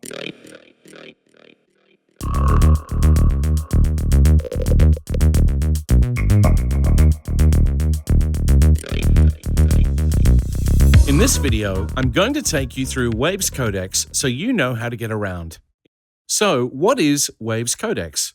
In this video, I'm going to take you through Waves Codex so you know how to get around. So, what is Waves Codex?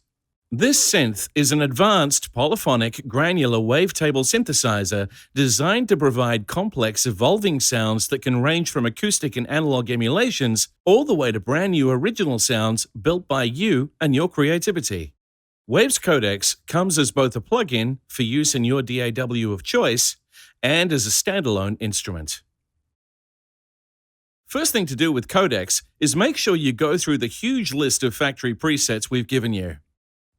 This synth is an advanced polyphonic granular wavetable synthesizer designed to provide complex evolving sounds that can range from acoustic and analog emulations all the way to brand new original sounds built by you and your creativity. Waves Codex comes as both a plugin for use in your DAW of choice and as a standalone instrument. First thing to do with Codex is make sure you go through the huge list of factory presets we've given you.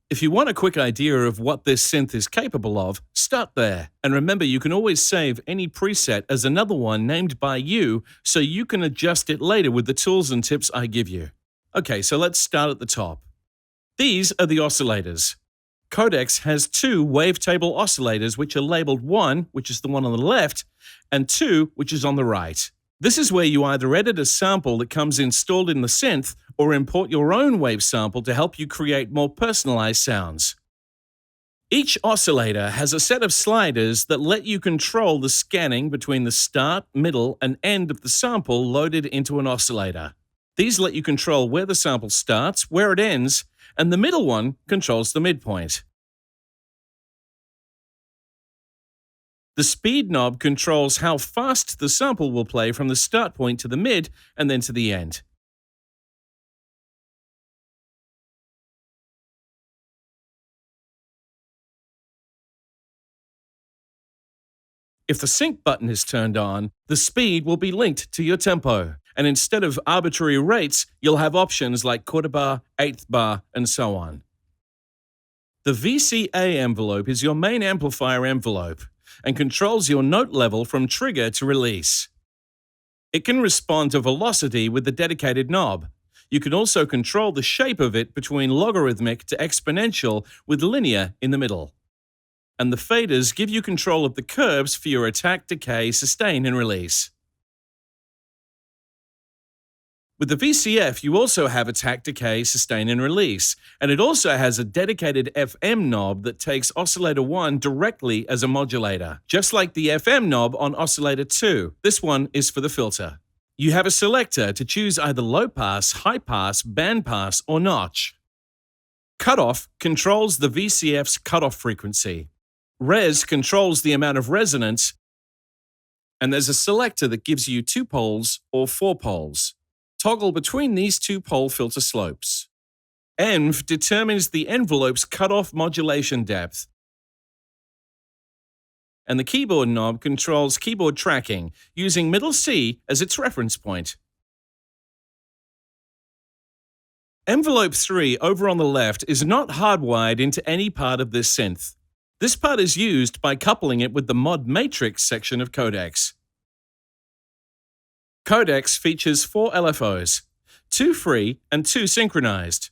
If you want a quick idea of what this synth is capable of, start there. And remember, you can always save any preset as another one named by you so you can adjust it later with the tools and tips I give you. Okay, so let's start at the top. These are the oscillators. Codex has two wavetable oscillators which are labeled 1, which is the one on the left, and 2, which is on the right. This is where you either edit a sample that comes installed in the synth or import your own wave sample to help you create more personalized sounds. Each oscillator has a set of sliders that let you control the scanning between the start, middle, and end of the sample loaded into an oscillator. These let you control where the sample starts, where it ends, and the middle one controls the midpoint. The speed knob controls how fast the sample will play from the start point to the mid and then to the end. If the sync button is turned on, the speed will be linked to your tempo, and instead of arbitrary rates, you'll have options like quarter bar, eighth bar, and so on. The VCA envelope is your main amplifier envelope and controls your note level from trigger to release. It can respond to velocity with the dedicated knob. You can also control the shape of it between logarithmic to exponential with linear in the middle. And the faders give you control of the curves for your attack, decay, sustain, and release. With the VCF, you also have attack, decay, sustain, and release, and it also has a dedicated FM knob that takes oscillator 1 directly as a modulator, just like the FM knob on oscillator 2. This one is for the filter. You have a selector to choose either low pass, high pass, band pass, or notch. Cutoff controls the VCF's cutoff frequency. Res controls the amount of resonance, and there's a selector that gives you 2 poles or 4 poles. Toggle between these 2 pole filter slopes. Env determines the envelope's cutoff modulation depth. And the keyboard knob controls keyboard tracking, using middle C as its reference point. Envelope 3 over on the left is not hardwired into any part of this synth. This part is used by coupling it with the Mod Matrix section of Codex. Codex features 4 LFOs, 2 free and 2 synchronized.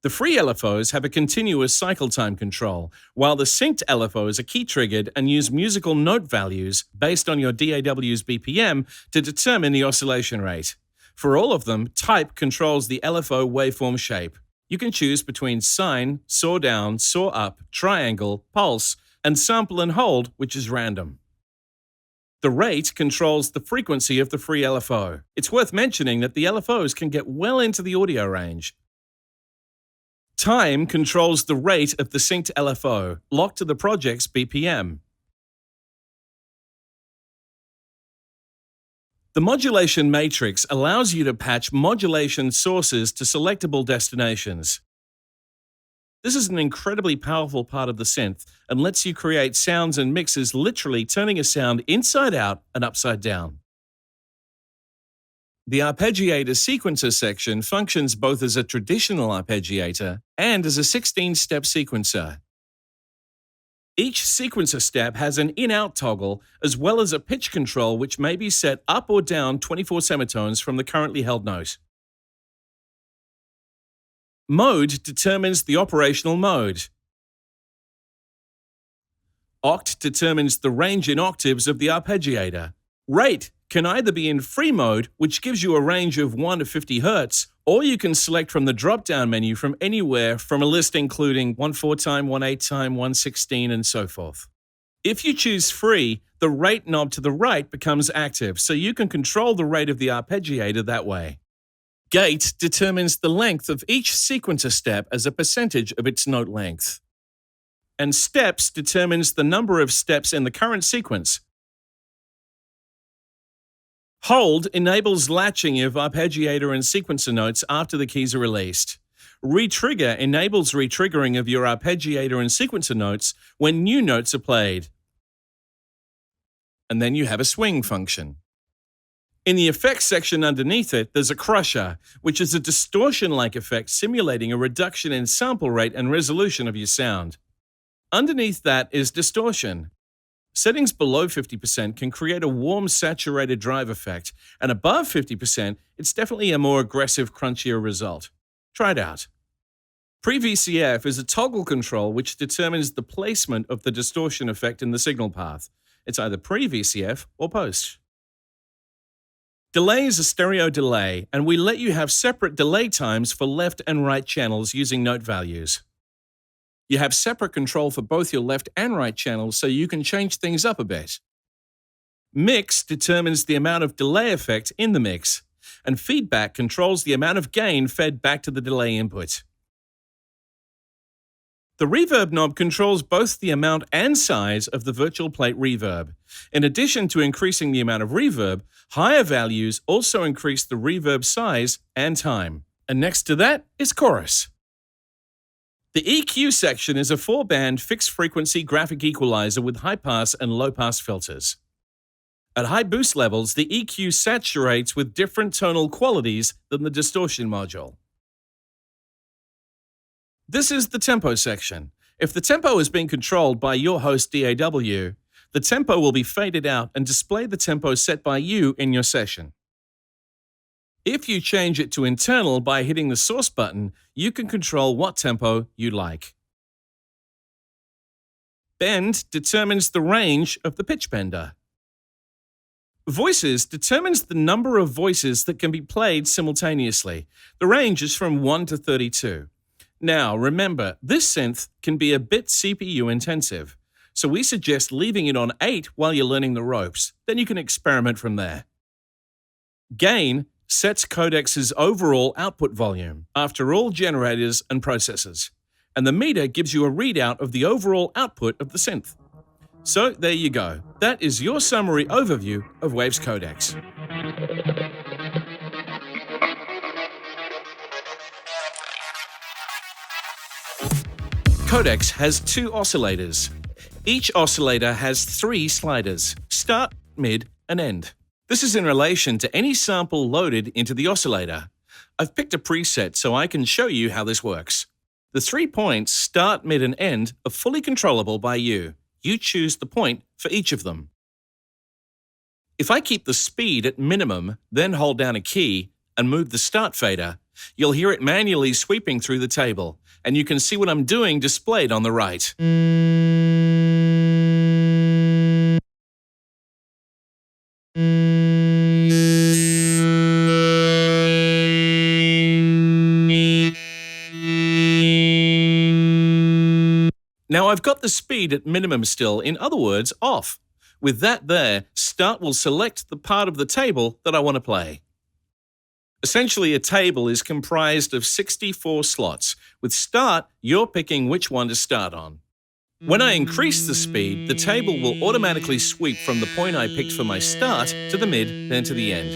The free LFOs have a continuous cycle time control, while the synced LFOs are key-triggered and use musical note values based on your DAW's BPM to determine the oscillation rate. For all of them, type controls the LFO waveform shape. You can choose between sine, saw down, saw up, triangle, pulse, and sample and hold, which is random. The rate controls the frequency of the free LFO. It's worth mentioning that the LFOs can get well into the audio range. Time controls the rate of the synced LFO, locked to the project's BPM. The Modulation Matrix allows you to patch modulation sources to selectable destinations. This is an incredibly powerful part of the synth and lets you create sounds and mixes literally turning a sound inside out and upside down. The arpeggiator sequencer section functions both as a traditional arpeggiator and as a 16-step sequencer. Each sequencer step has an in-out toggle as well as a pitch control which may be set up or down 24 semitones from the currently held note. Mode determines the operational mode. Oct determines the range in octaves of the arpeggiator. Rate can either be in free mode, which gives you a range of 1 to 50 Hz, or you can select from the drop-down menu from anywhere from a list including 1/4 time, 1/8 time, 1/16, and so forth. If you choose free, the rate knob to the right becomes active, so you can control the rate of the arpeggiator that way. Gate determines the length of each sequencer step as a percentage of its note length. And steps determines the number of steps in the current sequence. Hold enables latching of arpeggiator and sequencer notes after the keys are released. Retrigger enables retriggering of your arpeggiator and sequencer notes when new notes are played. And then you have a swing function. In the effects section underneath it, there's a crusher, which is a distortion-like effect simulating a reduction in sample rate and resolution of your sound. Underneath that is distortion. Settings below 50% can create a warm, saturated drive effect, and above 50%, it's definitely a more aggressive, crunchier result. Try it out. Pre-VCF is a toggle control which determines the placement of the distortion effect in the signal path. It's either pre-VCF or post. Delay is a stereo delay, and we let you have separate delay times for left and right channels using note values. You have separate control for both your left and right channels, so you can change things up a bit. Mix determines the amount of delay effect in the mix, and feedback controls the amount of gain fed back to the delay input. The reverb knob controls both the amount and size of the virtual plate reverb. In addition to increasing the amount of reverb, higher values also increase the reverb size and time. And next to that is chorus. The EQ section is a 4-band fixed-frequency graphic equalizer with high-pass and low-pass filters. At high boost levels, the EQ saturates with different tonal qualities than the distortion module. This is the tempo section. If the tempo is being controlled by your host DAW, the tempo will be faded out and display the tempo set by you in your session. If you change it to internal by hitting the source button, you can control what tempo you like. Bend determines the range of the pitch bender. Voices determines the number of voices that can be played simultaneously. The range is from 1 to 32. Now, remember, this synth can be a bit CPU intensive, so we suggest leaving it on 8 while you're learning the ropes. Then you can experiment from there. Gain sets Codex's overall output volume after all generators and processors, and the meter gives you a readout of the overall output of the synth. So there you go. That is your summary overview of Waves Codex. Codex has 2 oscillators. Each oscillator has 3 sliders: start, mid, and end. This is in relation to any sample loaded into the oscillator. I've picked a preset so I can show you how this works. The 3 points, start, mid, and end, are fully controllable by you. You choose the point for each of them. If I keep the speed at minimum, then hold down a key and move the start fader, you'll hear it manually sweeping through the table, and you can see what I'm doing displayed on the right. Now I've got the speed at minimum still, in other words, off. With that there, start will select the part of the table that I want to play. Essentially, a table is comprised of 64 slots. With start, you're picking which one to start on. When I increase the speed, the table will automatically sweep from the point I picked for my start to the mid, then to the end.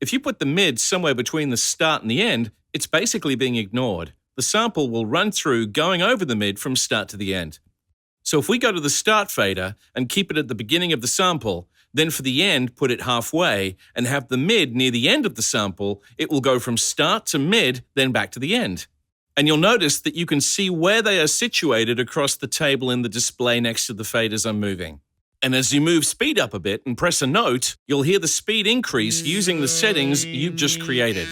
If you put the mid somewhere between the start and the end, it's basically being ignored. The sample will run through going over the mid from start to the end. So if we go to the start fader and keep it at the beginning of the sample, then for the end put it halfway and have the mid near the end of the sample, it will go from start to mid, then back to the end. And you'll notice that you can see where they are situated across the table in the display next to the faders I'm moving. And as you move speed up a bit and press a note, you'll hear the speed increase using the settings you've just created.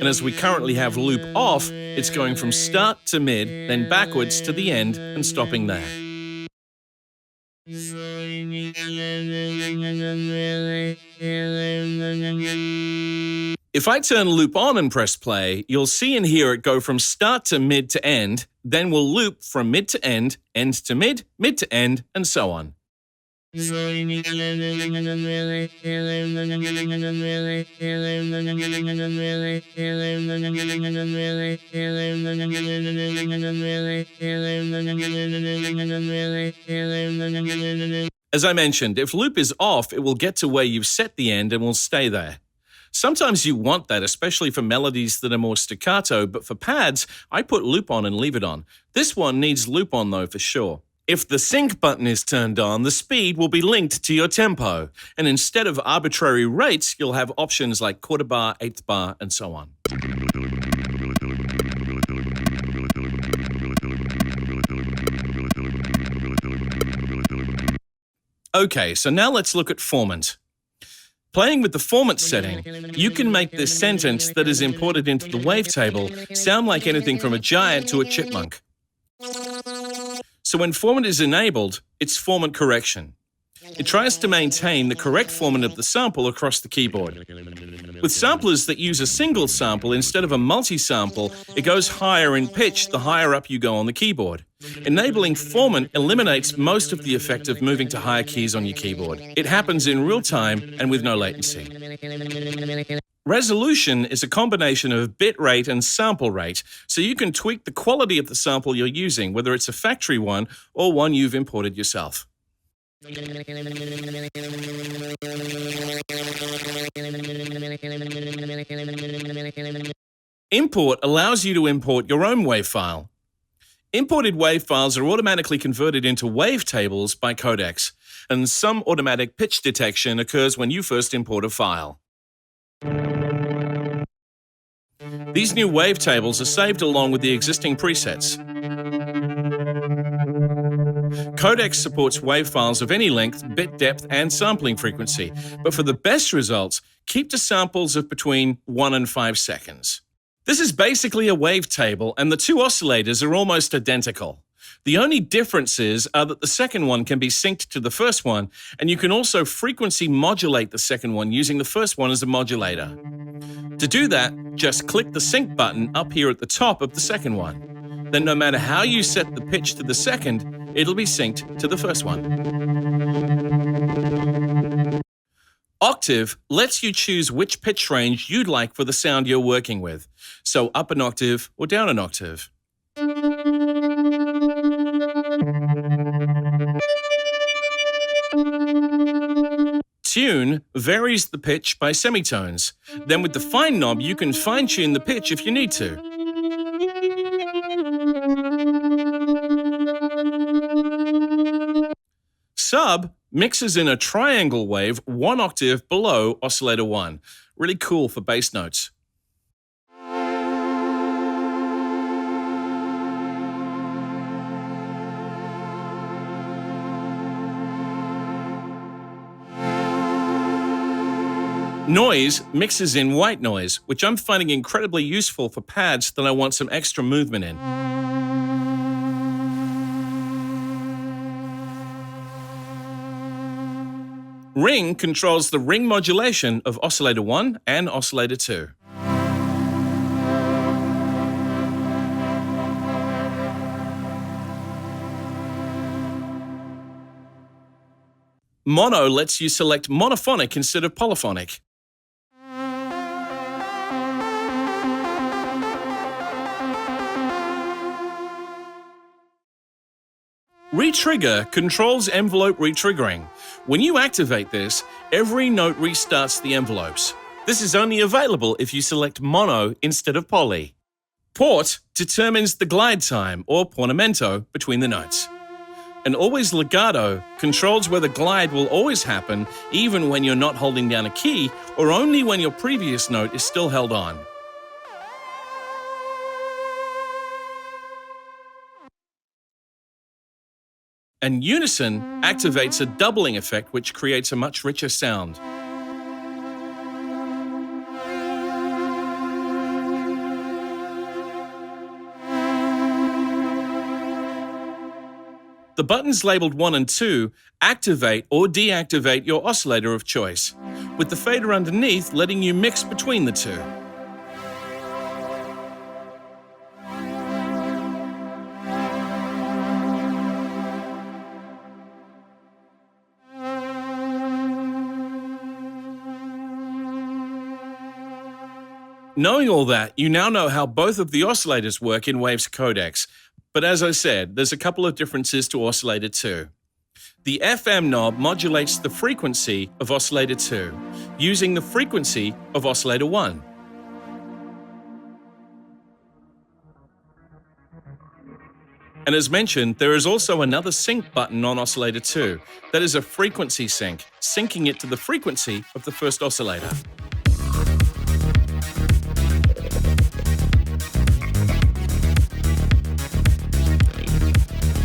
And as we currently have loop off, it's going from start to mid, then backwards to the end and stopping there. If I turn loop on and press play, you'll see and hear it go from start to mid to end, then we'll loop from mid to end to mid, mid to end, and so on. As I mentioned, if loop is off, it will get to where you've set the end and will stay there. Sometimes you want that, especially for melodies that are more staccato, but for pads, I put loop on and leave it on. This one needs loop on though, for sure. If the sync button is turned on, the speed will be linked to your tempo, and instead of arbitrary rates, you'll have options like quarter bar, eighth bar, and so on. Okay, so now let's look at formant. Playing with the formant setting, you can make this sentence that is imported into the wavetable sound like anything from a giant to a chipmunk. So when formant is enabled, it's formant correction. It tries to maintain the correct formant of the sample across the keyboard. With samplers that use a single sample instead of a multi-sample, it goes higher in pitch the higher up you go on the keyboard. Enabling formant eliminates most of the effect of moving to higher keys on your keyboard. It happens in real time and with no latency. Resolution is a combination of bit rate and sample rate, so you can tweak the quality of the sample you're using, whether it's a factory one or one you've imported yourself. Import allows you to import your own WAV file. Imported WAV files are automatically converted into wavetables by Codex, and some automatic pitch detection occurs when you first import a file. These new wavetables are saved along with the existing presets. Codex supports WAV files of any length, bit depth, and sampling frequency, but for the best results, keep to samples of between 1 and 5 seconds. This is basically a wavetable, and the two oscillators are almost identical. The only differences are that the second one can be synced to the first one, and you can also frequency modulate the second one using the first one as a modulator. To do that, just click the sync button up here at the top of the second one. Then no matter how you set the pitch to the second, it'll be synced to the first one. Octave lets you choose which pitch range you'd like for the sound you're working with, so up an octave or down an octave. Tune varies the pitch by semitones. Then with the fine knob, you can fine-tune the pitch if you need to. Sub mixes in a triangle wave 1 octave below oscillator 1. Really cool for bass notes. Noise mixes in white noise, which I'm finding incredibly useful for pads that I want some extra movement in. Ring controls the ring modulation of oscillator 1 and oscillator 2. Mono lets you select monophonic instead of polyphonic. Retrigger controls envelope retriggering. When you activate this, every note restarts the envelopes. This is only available if you select mono instead of poly. Port determines the glide time, or portamento, between the notes. And always legato controls whether glide will always happen even when you're not holding down a key, or only when your previous note is still held on. And unison activates a doubling effect which creates a much richer sound. The buttons labeled 1 and 2 activate or deactivate your oscillator of choice, with the fader underneath letting you mix between the two. Knowing all that, you now know how both of the oscillators work in Waves Codex. But as I said, there's a couple of differences to Oscillator 2. The FM knob modulates the frequency of Oscillator 2, using the frequency of Oscillator 1. And as mentioned, there is also another sync button on Oscillator 2. That is a frequency sync, syncing it to the frequency of the first oscillator.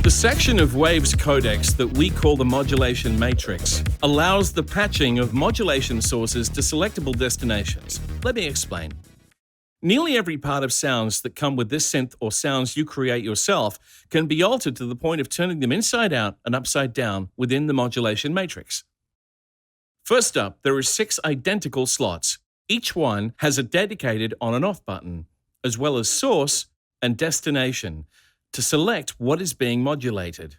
The section of Waves Codex that we call the Modulation Matrix allows the patching of modulation sources to selectable destinations. Let me explain. Nearly every part of sounds that come with this synth or sounds you create yourself can be altered to the point of turning them inside out and upside down within the Modulation Matrix. First up, there are 6 identical slots. Each one has a dedicated on and off button, as well as source and destination, to select what is being modulated.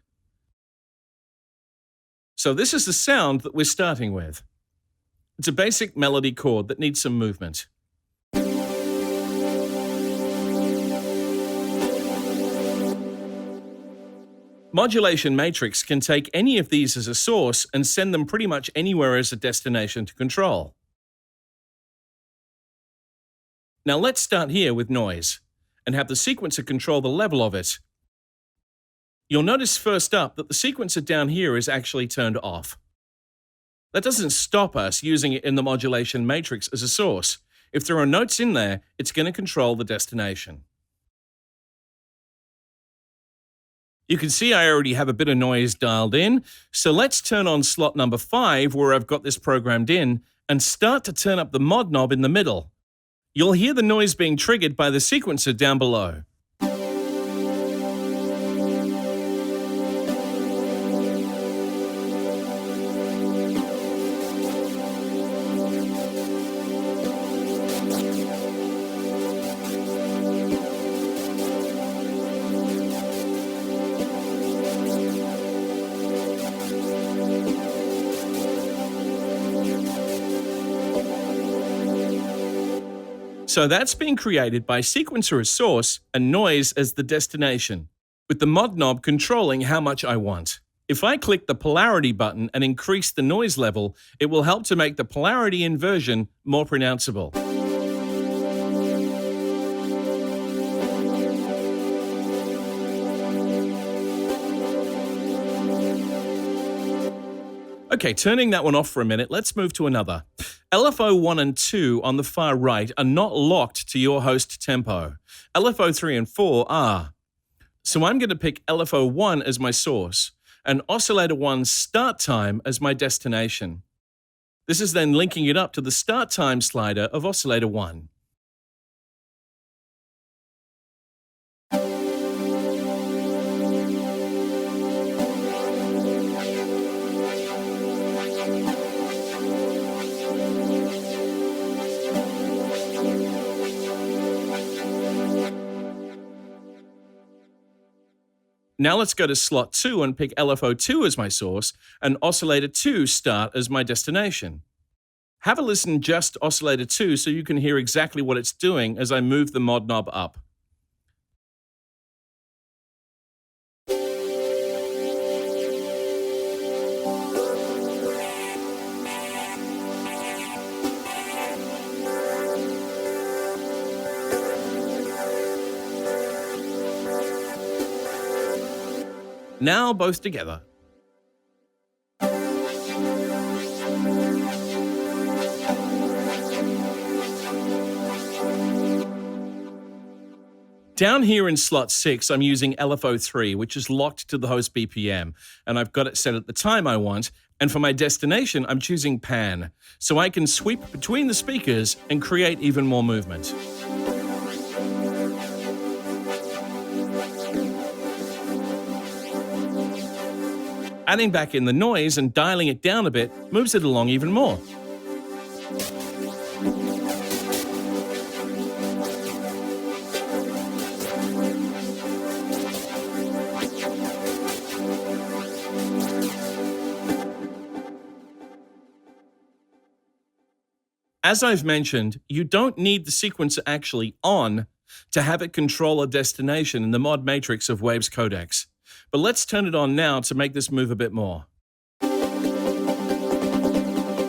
So this is the sound that we're starting with. It's a basic melody chord that needs some movement. Modulation Matrix can take any of these as a source and send them pretty much anywhere as a destination to control. Now let's start here with noise and have the sequencer control the level of it. You'll notice first up that the sequencer down here is actually turned off. That doesn't stop us using it in the Modulation Matrix as a source. If there are notes in there, it's going to control the destination. You can see I already have a bit of noise dialed in, so let's turn on slot number 5 where I've got this programmed in and start to turn up the mod knob in the middle. You'll hear the noise being triggered by the sequencer down below. So that's been created by sequencer as source and noise as the destination, with the mod knob controlling how much I want. If I click the polarity button and increase the noise level, it will help to make the polarity inversion more pronounceable. Okay, turning that one off for a minute, let's move to another. LFO 1 and 2 on the far right are not locked to your host tempo. LFO 3 and 4 are. So I'm going to pick LFO 1 as my source and Oscillator 1's start time as my destination. This is then linking it up to the start time slider of Oscillator 1. Now let's go to slot 2 and pick LFO 2 as my source and Oscillator 2 start as my destination. Have a listen just to Oscillator 2 so you can hear exactly what it's doing as I move the mod knob up. Now both together. Down here in slot 6, I'm using LFO 3, which is locked to the host BPM, and I've got it set at the time I want, and for my destination, I'm choosing pan, so I can sweep between the speakers and create even more movement. Adding back in the noise and dialing it down a bit moves it along even more. As I've mentioned, you don't need the sequencer actually on to have it control a destination in the mod matrix of Waves Codex. But let's turn it on now to make this move a bit more.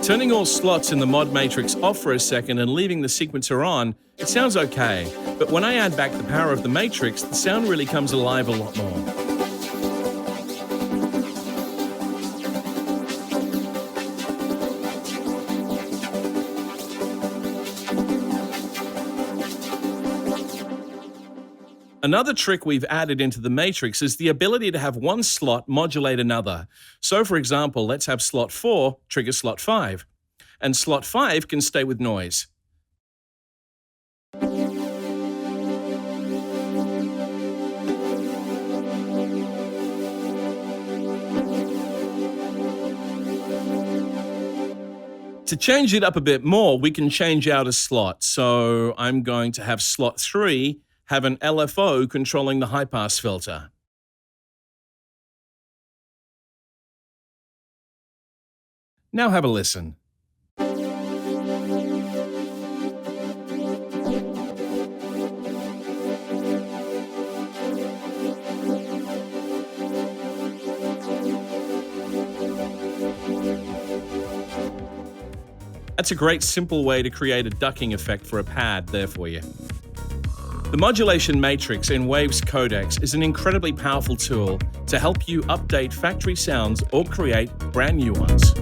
Turning all slots in the mod matrix off for a second and leaving the sequencer on, it sounds okay, but when I add back the power of the matrix, the sound really comes alive a lot more. Another trick we've added into the matrix is the ability to have one slot modulate another. So for example, let's have slot 4 trigger slot 5, and slot 5 can stay with noise. To change it up a bit more, we can change out a slot. So I'm going to have slot 3 have an LFO controlling the high-pass filter. Now have a listen. That's a great simple way to create a ducking effect for a pad there for you. The Modulation Matrix in Waves Codex is an incredibly powerful tool to help you update factory sounds or create brand new ones.